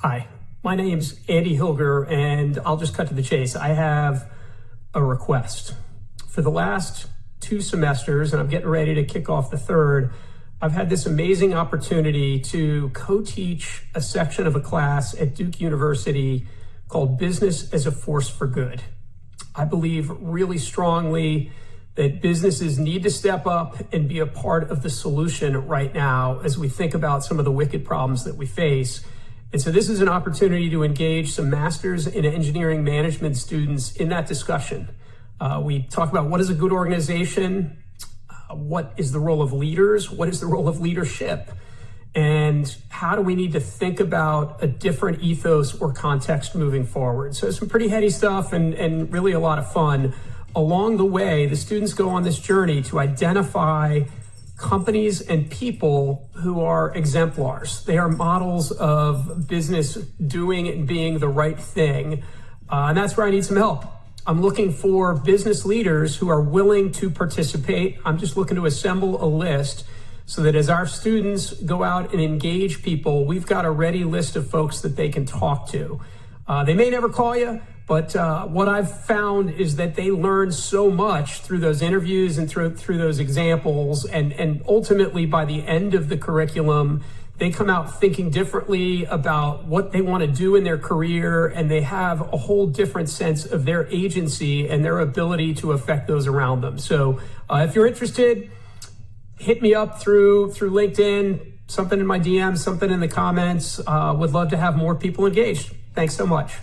Hi, my name's Andy Hilger, and I'll just cut to the chase. I have a request. For the last 2 semesters, and I'm getting ready to kick off the third, I've had this amazing opportunity to co-teach a section of a class at Duke University called Business as a Force for Good. I believe really strongly that businesses need to step up and be a part of the solution right now as we think about some of the wicked problems that we face. And so this is an opportunity to engage some Masters in Engineering Management students in that discussion. We talk about what is a good organization, what is the role of leaders, what is the role of leadership, and how do we need to think about a different ethos or context moving forward. So some pretty heady stuff and really a lot of fun. Along the way, the students go on this journey to identify companies and people who are exemplars. They are models of business doing and being the right thing. And that's where I need some help. I'm looking for business leaders who are willing to participate. I'm just looking to assemble a list so that as our students go out and engage people, we've got a ready list of folks that they can talk to. They may never call you, but what I've found is that they learn so much through those interviews and through those examples. And ultimately, by the end of the curriculum, they come out thinking differently about what they want to do in their career, and they have a whole different sense of their agency and their ability to affect those around them. So if you're interested, hit me up through LinkedIn, something in my DMs, something in the comments. Would love to have more people engaged. Thanks so much.